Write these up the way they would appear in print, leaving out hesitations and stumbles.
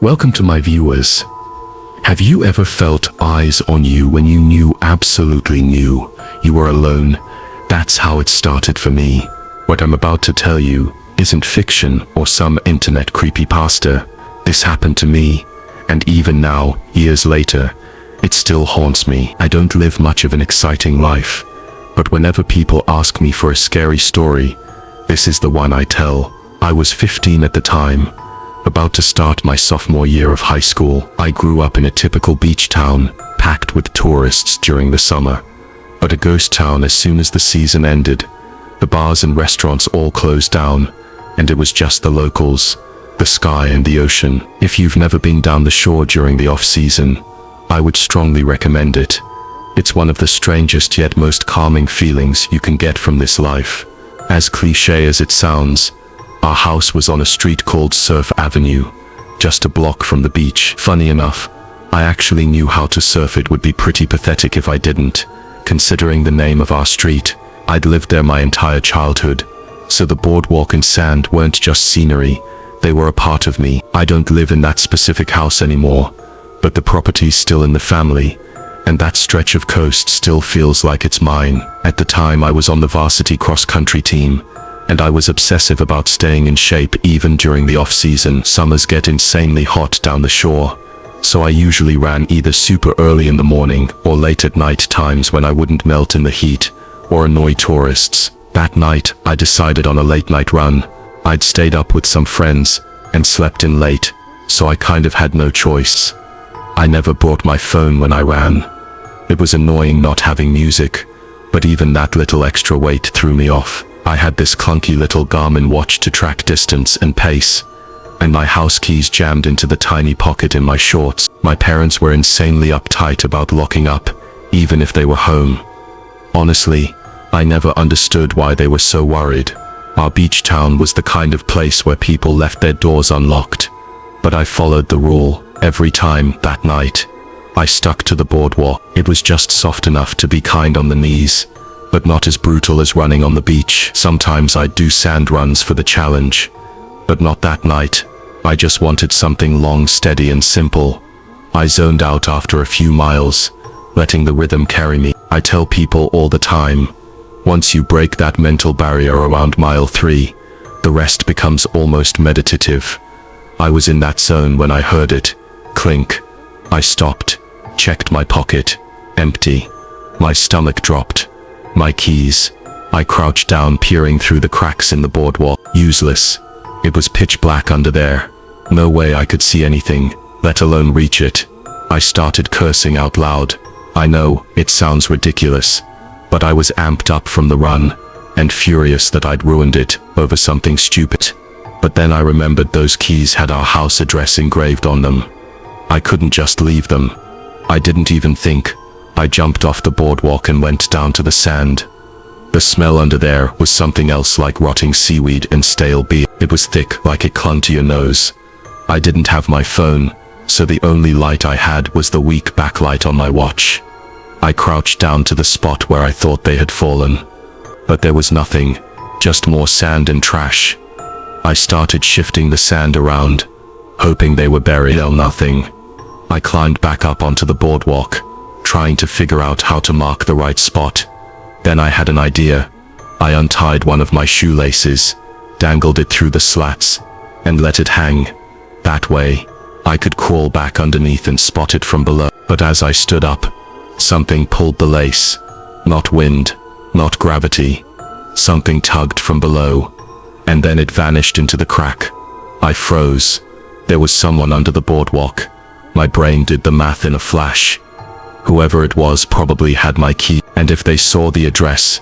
Welcome to my viewers. Have you ever felt eyes on you when you absolutely knew you were alone? That's how it started for me. What I'm about to tell you isn't fiction or some internet creepypasta. This happened to me, and even now, years later, it still haunts me. I don't live much of an exciting life, but whenever people ask me for a scary story, this is the one I tell. I was 15 at the time, about to start my sophomore year of high school. I grew up in a typical beach town, packed with tourists during the summer, but a ghost town as soon as the season ended. The bars and restaurants all closed down, and it was just the locals, the sky and the ocean. If you've never been down the shore during the off-season, I would strongly recommend it. It's one of the strangest yet most calming feelings you can get from this life. As cliché as it sounds, our house was on a street called Surf Avenue, just a block from the beach. Funny enough, I actually knew how to surf. It would be pretty pathetic if I didn't, considering the name of our street. I'd lived there my entire childhood, so the boardwalk and sand weren't just scenery, they were a part of me. I don't live in that specific house anymore, but the property's still in the family, and that stretch of coast still feels like it's mine. At the time I was on the varsity cross-country team, and I was obsessive about staying in shape even during the off-season. Summers get insanely hot down the shore, so I usually ran either super early in the morning or late at night times when I wouldn't melt in the heat or annoy tourists. That night, I decided on a late-night run. I'd stayed up with some friends and slept in late, so I kind of had no choice. I never brought my phone when I ran. It was annoying not having music, but even that little extra weight threw me off. I had this clunky little Garmin watch to track distance and pace, and my house keys jammed into the tiny pocket in my shorts. My parents were insanely uptight about locking up, even if they were home. Honestly, I never understood why they were so worried. Our beach town was the kind of place where people left their doors unlocked, but I followed the rule. Every time, that night, I stuck to the boardwalk. It was just soft enough to be kind on the knees, but not as brutal as running on the beach. Sometimes I'd do sand runs for the challenge, but not that night. I just wanted something long, steady and simple. I zoned out after a few miles, letting the rhythm carry me. I tell people all the time, once you break that mental barrier around mile 3, the rest becomes almost meditative. I was in that zone when I heard it. Clink. I stopped, checked my pocket. Empty. My stomach dropped. My keys. I crouched down, peering through the cracks in the boardwalk. Useless. It was pitch black under there. No way I could see anything, let alone reach it. I started cursing out loud. I know, it sounds ridiculous, but I was amped up from the run, and furious that I'd ruined it over something stupid. But then I remembered those keys had our house address engraved on them. I couldn't just leave them. I didn't even think. I jumped off the boardwalk and went down to the sand. The smell under there was something else, like rotting seaweed and stale beer. It was thick, like it clung to your nose. I didn't have my phone, so the only light I had was the weak backlight on my watch. I crouched down to the spot where I thought they had fallen, but there was nothing, just more sand and trash. I started shifting the sand around, hoping they were buried. Nothing. I climbed back up onto the boardwalk, trying to figure out how to mark the right spot. Then I had an idea. I untied one of my shoelaces, dangled it through the slats, and let it hang. That way, I could crawl back underneath and spot it from below. But as I stood up, something pulled the lace. Not wind, not gravity. Something tugged from below, and then it vanished into the crack. I froze. There was someone under the boardwalk. My brain did the math in a flash. Whoever it was probably had my key, and if they saw the address,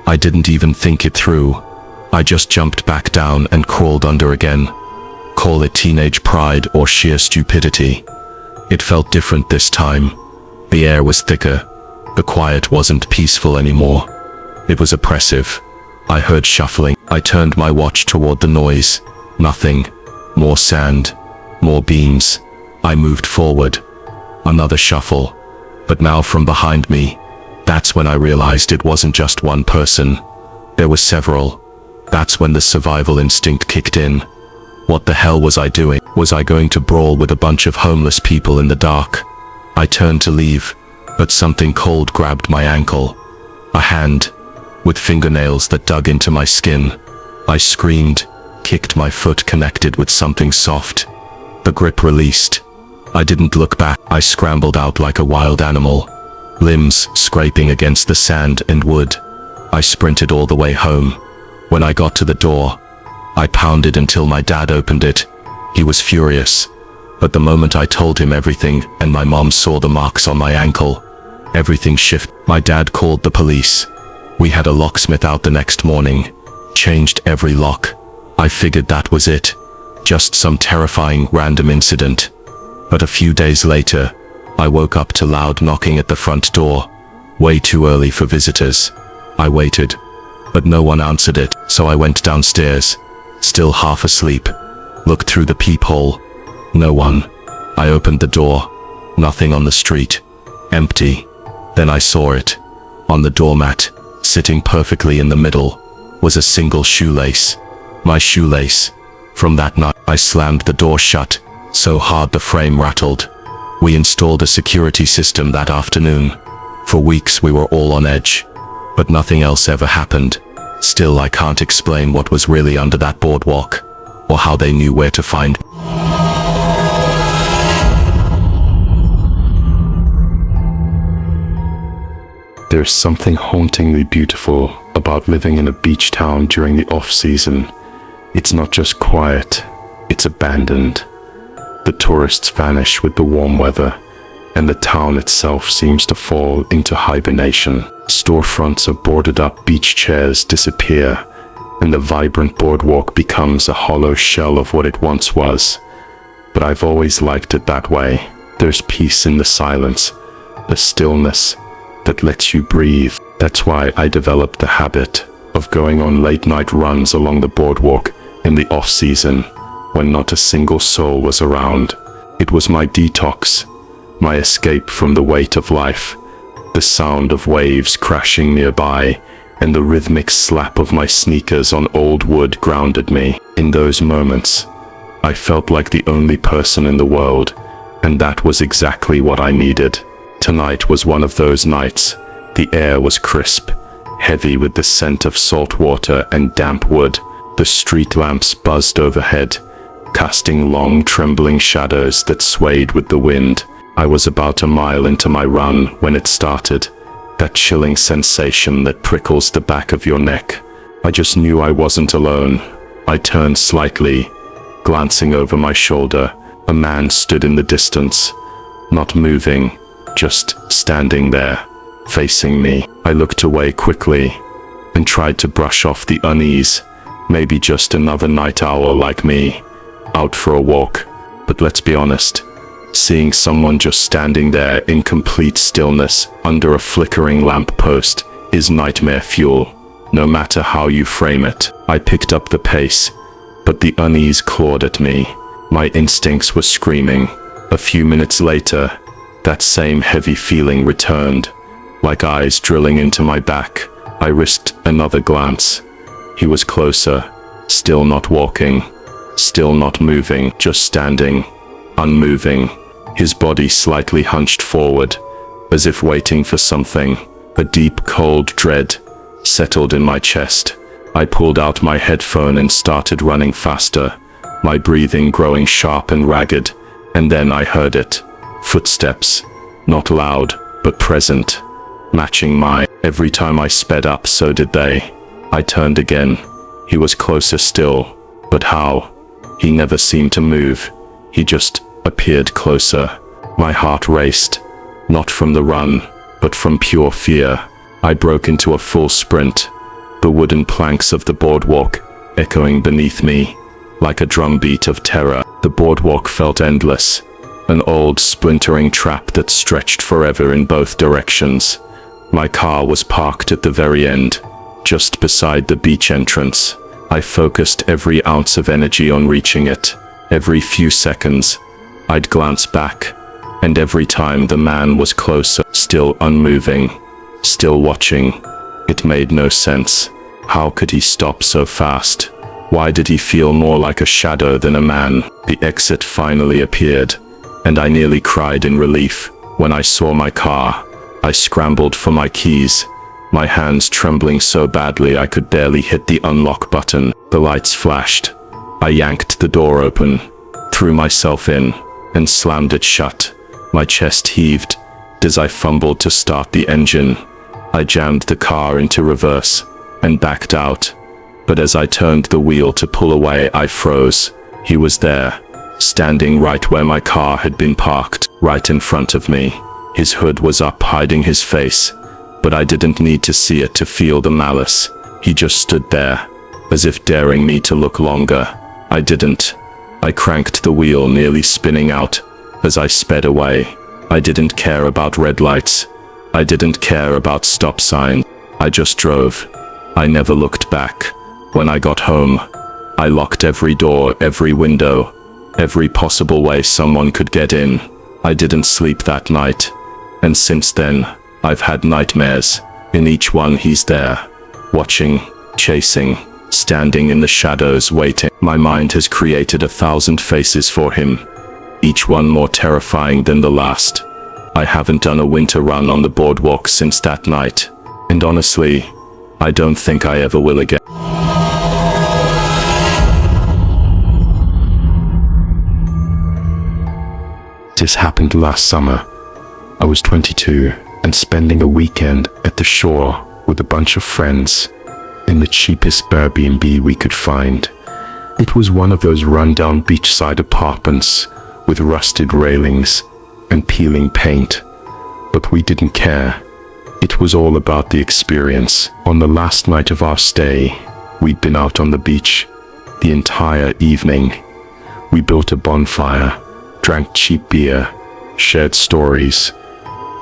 I didn't even think it through. I just jumped back down and crawled under again. Call it teenage pride or sheer stupidity. It felt different this time. The air was thicker. The quiet wasn't peaceful anymore. It was oppressive. I heard shuffling. I turned my watch toward the noise. Nothing. More sand. More beams. I moved forward. Another shuffle. But now from behind me. That's when I realized it wasn't just one person. There were several. That's when the survival instinct kicked in. What the hell was I doing? Was I going to brawl with a bunch of homeless people in the dark? I turned to leave, but something cold grabbed my ankle. A hand, with fingernails that dug into my skin. I screamed, kicked my foot connected with something soft. The grip released. I didn't look back. I scrambled out like a wild animal, limbs scraping against the sand and wood. I sprinted all the way home. When I got to the door, I pounded until my dad opened it. He was furious, but the moment I told him everything and my mom saw the marks on my ankle, everything shifted. My dad called the police. We had a locksmith out the next morning, changed every lock. I figured that was it, just some terrifying random incident. But a few days later, I woke up to loud knocking at the front door, way too early for visitors. I waited, but no one answered it, so I went downstairs, still half asleep, looked through the peephole. No one. I opened the door. Nothing on the street. Empty. Then I saw it. On the doormat, sitting perfectly in the middle, was a single shoelace. My shoelace. From that night, I slammed the door shut, so hard the frame rattled. We installed a security system that afternoon. For weeks we were all on edge, but nothing else ever happened. Still, I can't explain what was really under that boardwalk, or how they knew where to find me. There's something hauntingly beautiful about living in a beach town during the off-season. It's not just quiet, it's abandoned. The tourists vanish with the warm weather, and the town itself seems to fall into hibernation. Storefronts of boarded-up beach chairs disappear, and the vibrant boardwalk becomes a hollow shell of what it once was. But I've always liked it that way. There's peace in the silence, a stillness that lets you breathe. That's why I developed the habit of going on late-night runs along the boardwalk in the off-season, when not a single soul was around. It was my detox, my escape from the weight of life. The sound of waves crashing nearby and the rhythmic slap of my sneakers on old wood grounded me. In those moments, I felt like the only person in the world, and that was exactly what I needed. Tonight was one of those nights. The air was crisp, heavy with the scent of salt water and damp wood. The street lamps buzzed overhead, casting long trembling shadows that swayed with the wind. I was about a mile into my run when it started, that chilling sensation that prickles the back of your neck. I just knew I wasn't alone. I turned slightly, glancing over my shoulder. A man stood in the distance, not moving, just standing there, facing me. I looked away quickly and tried to brush off the unease. Maybe just another night owl like me, out for a walk. But let's be honest, seeing someone just standing there in complete stillness under a flickering lamp post is nightmare fuel, no matter how you frame it. I picked up the pace, but the unease clawed at me. My instincts were screaming. A few minutes later, that same heavy feeling returned, like eyes drilling into my back. I risked another glance. He was closer, still not walking, still not moving, just standing, unmoving, his body slightly hunched forward, as if waiting for something. A deep, cold dread settled in my chest. I pulled out my headphone and started running faster, my breathing growing sharp and ragged. And then I heard it. Footsteps, not loud, but present, matching mine. Every time I sped up, so did they. I turned again. He was closer still. But how? He never seemed to move. He just appeared closer. My heart raced, not from the run, but from pure fear. I broke into a full sprint, the wooden planks of the boardwalk echoing beneath me, like a drumbeat of terror. The boardwalk felt endless, an old splintering trap that stretched forever in both directions. My car was parked at the very end, just beside the beach entrance. I focused every ounce of energy on reaching it. Every few seconds, I'd glance back, and every time the man was closer, still unmoving, still watching. It made no sense. How could he stop so fast? Why did he feel more like a shadow than a man? The exit finally appeared, and I nearly cried in relief when I saw my car. I scrambled for my keys, my hands trembling so badly I could barely hit the unlock button. The lights flashed. I yanked the door open, threw myself in, and slammed it shut. My chest heaved as I fumbled to start the engine. I jammed the car into reverse and backed out. But as I turned the wheel to pull away, I froze. He was there, standing right where my car had been parked, right in front of me. His hood was up, hiding his face, but I didn't need to see it to feel the malice. He just stood there, as if daring me to look longer. I didn't. I cranked the wheel, nearly spinning out as I sped away. I didn't care about red lights. I didn't care about stop signs. I just drove. I never looked back. When I got home, I locked every door, every window, every possible way someone could get in. I didn't sleep that night, and since then, I've had nightmares. In each one he's there, watching, chasing, standing in the shadows waiting. My mind has created 1,000 faces for him, each one more terrifying than the last. I haven't done a winter run on the boardwalk since that night, and honestly, I don't think I ever will again. This happened last summer. I was 22 and spending a weekend at the shore with a bunch of friends in the cheapest Airbnb we could find. It was one of those rundown beachside apartments with rusted railings and peeling paint, but we didn't care. It was all about the experience. On the last night of our stay, we'd been out on the beach the entire evening. We built a bonfire, drank cheap beer, shared stories,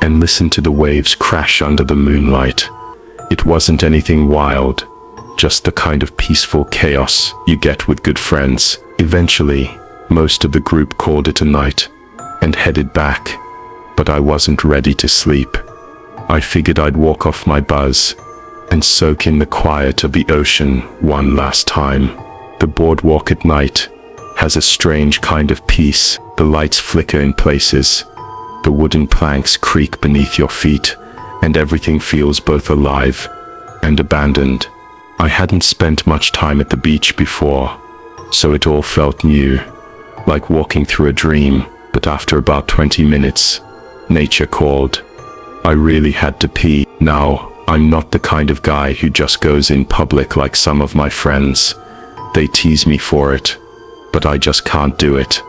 and listened to the waves crash under the moonlight. It wasn't anything wild, just the kind of peaceful chaos you get with good friends. Eventually, most of the group called it a night and headed back, but I wasn't ready to sleep. I figured I'd walk off my buzz and soak in the quiet of the ocean one last time. The boardwalk at night has a strange kind of peace. The lights flicker in places, the wooden planks creak beneath your feet, and everything feels both alive and abandoned. I hadn't spent much time at the beach before, so it all felt new, like walking through a dream. But after about 20 minutes, nature called. I really had to pee. Now, I'm not the kind of guy who just goes in public like some of my friends. They tease me for it, but I just can't do it.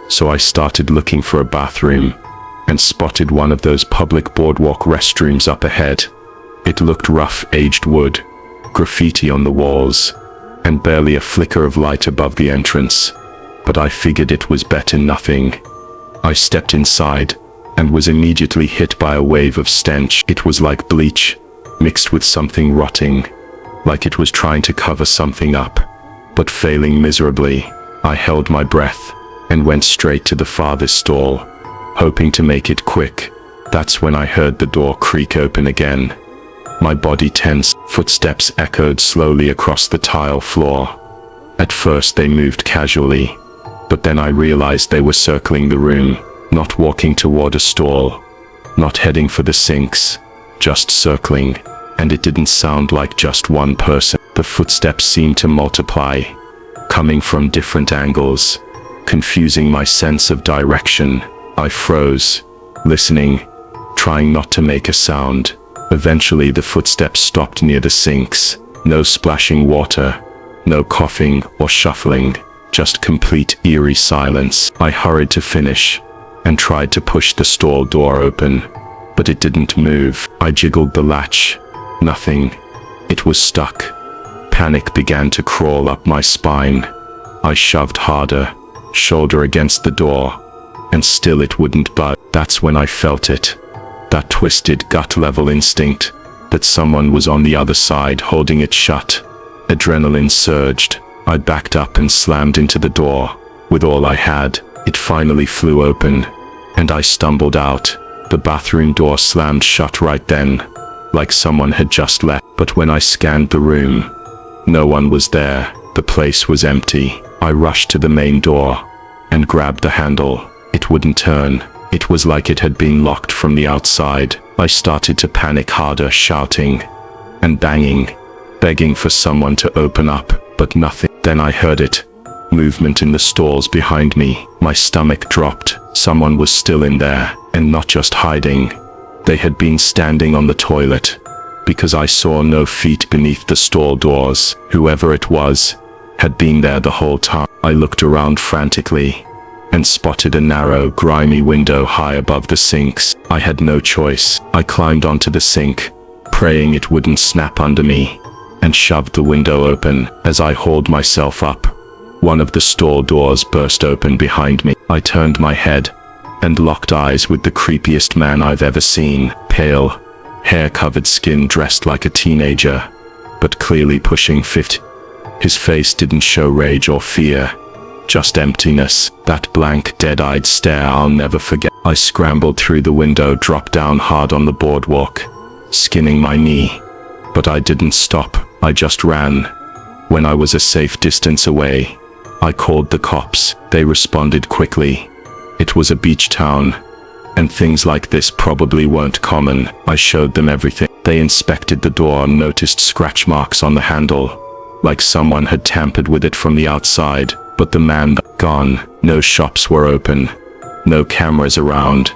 So I started looking for a bathroom and spotted one of those public boardwalk restrooms up ahead. It looked rough, aged wood, graffiti on the walls, and barely a flicker of light above the entrance. But I figured it was better than nothing. I stepped inside and was immediately hit by a wave of stench. It was like bleach, mixed with something rotting, like it was trying to cover something up, but failing miserably. I held my breath and went straight to the farthest stall, hoping to make it quick. That's when I heard the door creak open again. My body tensed. Footsteps echoed slowly across the tile floor. At first they moved casually, but then I realized they were circling the room, not walking toward a stall, not heading for the sinks, just circling. And it didn't sound like just one person. The footsteps seemed to multiply, coming from different angles, confusing my sense of direction. I froze, listening, trying not to make a sound. Eventually the footsteps stopped near the sinks. No splashing water, no coughing or shuffling, just complete eerie silence. I hurried to finish and tried to push the stall door open, but it didn't move. I jiggled the latch. Nothing. It was stuck. Panic began to crawl up my spine. I shoved harder, shoulder against the door, and still it wouldn't budge. That's when I felt it. That twisted gut-level instinct that someone was on the other side holding it shut. Adrenaline surged. I backed up and slammed into the door with all I had. It finally flew open, and I stumbled out. The bathroom door slammed shut right then, like someone had just left. But when I scanned the room, no one was there. The place was empty. I rushed to the main door and grabbed the handle. It wouldn't turn. It was like it had been locked from the outside. I started to panic harder, shouting and banging, begging for someone to open up, but nothing. Then I heard it. Movement in the stalls behind me. My stomach dropped. Someone was still in there, and not just hiding. They had been standing on the toilet, because I saw no feet beneath the stall doors. Whoever it was had been there the whole time. I looked around frantically and spotted a narrow, grimy window high above the sinks. I had no choice. I climbed onto the sink, praying it wouldn't snap under me, and shoved the window open. As I hauled myself up, one of the stall doors burst open behind me. I turned my head and locked eyes with the creepiest man I've ever seen. Pale, hair-covered skin, dressed like a teenager, but clearly pushing 50. His face didn't show rage or fear, just emptiness. That blank, dead-eyed stare I'll never forget. I scrambled through the window, dropped down hard on the boardwalk, skinning my knee. But I didn't stop. I just ran. When I was a safe distance away, I called the cops. They responded quickly. It was a beach town, and things like this probably weren't common. I showed them everything. They inspected the door and noticed scratch marks on the handle, like someone had tampered with it from the outside. But the man gone. No shops were open, no cameras around,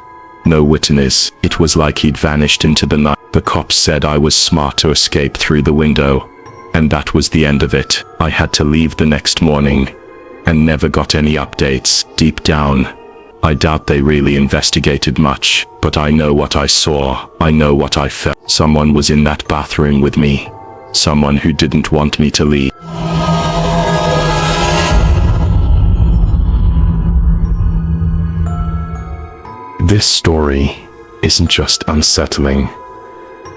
no witness. It was like he'd vanished into the night. The cops said I was smart to escape through the window, and that was the end of it. I had to leave the next morning, and never got any updates. Deep down, I doubt they really investigated much, but I know what I saw. I know what I felt. Someone was in that bathroom with me. Someone who didn't want me to leave. This story isn't just unsettling.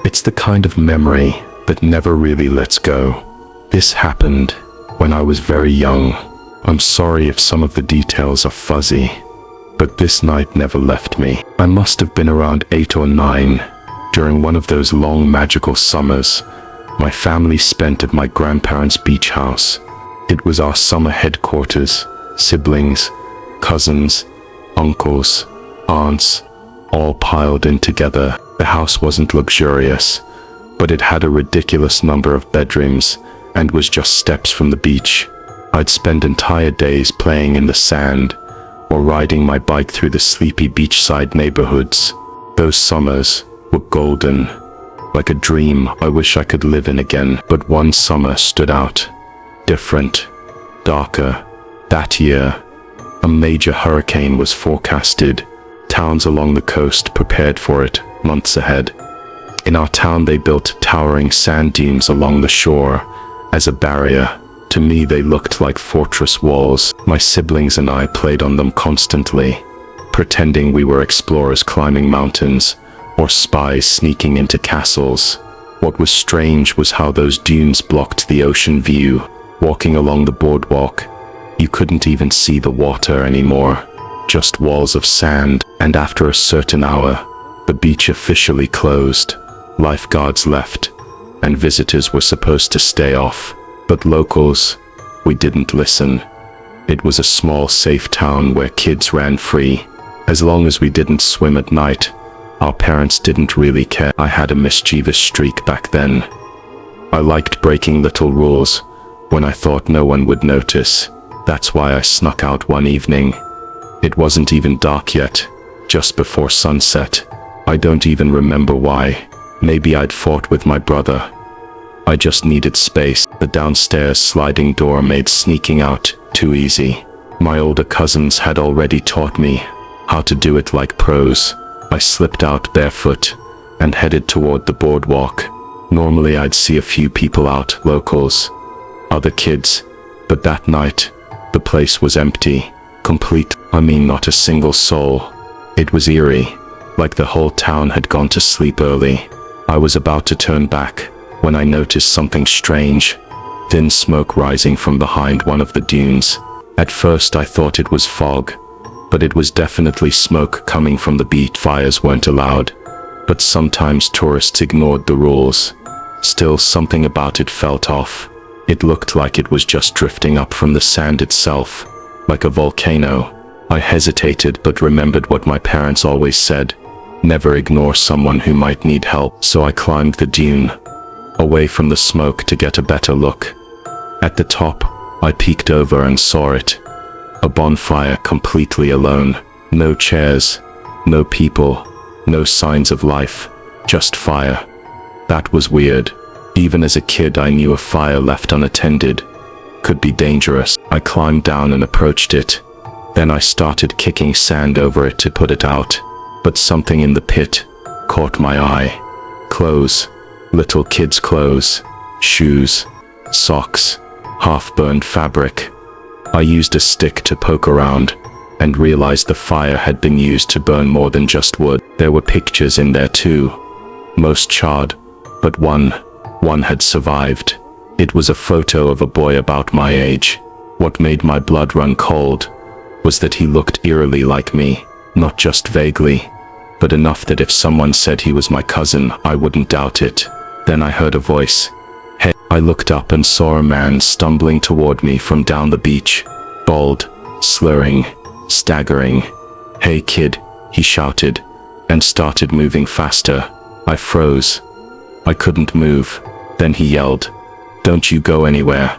It's the kind of memory that never really lets go. This happened when I was very young. I'm sorry if some of the details are fuzzy, but this night never left me. I must have been around 8 or 9 during one of those long magical summers my family spent at my grandparents' beach house. It was our summer headquarters. Siblings, cousins, uncles, aunts, all piled in together. The house wasn't luxurious, but it had a ridiculous number of bedrooms and was just steps from the beach. I'd spend entire days playing in the sand or riding my bike through the sleepy beachside neighborhoods. Those summers were golden, like a dream I wish I could live in again. But one summer stood out, different, darker. That year, a major hurricane was forecasted. Towns along the coast prepared for it months ahead. In our town, they built towering sand dunes along the shore as a barrier. To me, they looked like fortress walls. My siblings and I played on them constantly, pretending we were explorers climbing mountains or spies sneaking into castles. What was strange was how those dunes blocked the ocean view. Walking along the boardwalk, you couldn't even see the water anymore, just walls of sand. And after a certain hour, the beach officially closed. Lifeguards left, and visitors were supposed to stay off. But locals, we didn't listen. It was a small, safe town where kids ran free. As long as we didn't swim at night, our parents didn't really care. I had a mischievous streak back then. I liked breaking little rules when I thought no one would notice. That's why I snuck out one evening. It wasn't even dark yet, just before sunset. I don't even remember why. Maybe I'd fought with my brother. I just needed space. The downstairs sliding door made sneaking out too easy. My older cousins had already taught me how to do it like pros. I slipped out barefoot and headed toward the boardwalk. Normally I'd see a few people out, locals, other kids, but that night, the place was empty, complete. I mean, not a single soul. It was eerie, like the whole town had gone to sleep early. I was about to turn back when I noticed something strange. Thin smoke rising from behind one of the dunes. At first I thought it was fog, but it was definitely smoke coming from the beach. Fires weren't allowed, but sometimes tourists ignored the rules. Still, something about it felt off. It looked like it was just drifting up from the sand itself, like a volcano. I hesitated but remembered what my parents always said: never ignore someone who might need help. So I climbed the dune, away from the smoke to get a better look. At the top, I peeked over and saw it. A bonfire completely alone. No chairs, no people, no signs of life, just fire. That was weird. Even as a kid I knew a fire left unattended could be dangerous. I climbed down and approached it. Then I started kicking sand over it to put it out. But something in the pit caught my eye. Clothes. Little kids' clothes. Shoes. Socks. Half-burned fabric. I used a stick to poke around and realized the fire had been used to burn more than just wood. There were pictures in there too. Most charred, but one had survived. It was a photo of a boy about my age. What made my blood run cold was that he looked eerily like me, not just vaguely, but enough that if someone said he was my cousin, I wouldn't doubt it. Then I heard a voice. Hey, I looked up and saw a man stumbling toward me from down the beach, bald, slurring, staggering. Hey kid, he shouted, and started moving faster. I froze. I couldn't move. Then he yelled, "Don't you go anywhere."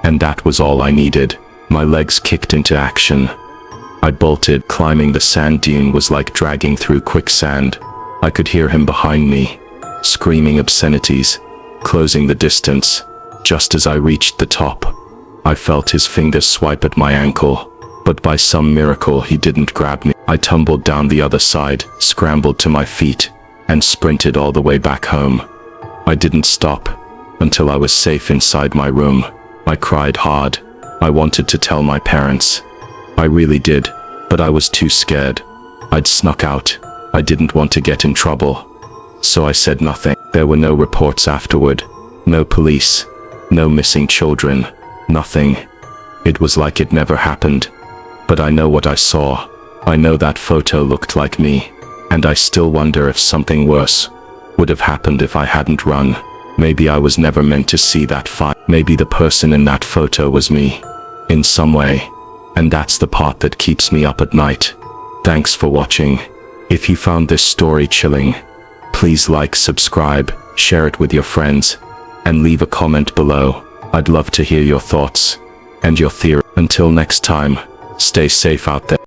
And that was all I needed. My legs kicked into action. I bolted. Climbing the sand dune was like dragging through quicksand. I could hear him behind me, screaming obscenities, closing the distance. Just as I reached the top, I felt his fingers swipe at my ankle, but by some miracle he didn't grab me. I tumbled down the other side, scrambled to my feet, and sprinted all the way back home. I didn't stop until I was safe inside my room. I cried hard. I wanted to tell my parents. I really did, but I was too scared. I'd snuck out. I didn't want to get in trouble. So I said nothing. There were no reports afterward. No police. No missing children. Nothing. It was like it never happened. But I know what I saw. I know that photo looked like me. And I still wonder if something worse would have happened if I hadn't run. Maybe I was never meant to see that fire. Maybe the person in that photo was me, in some way. And that's the part that keeps me up at night. Thanks for watching. If you found this story chilling, please like, subscribe, share it with your friends, and leave a comment below. I'd love to hear your thoughts and your theory. Until next time, stay safe out there.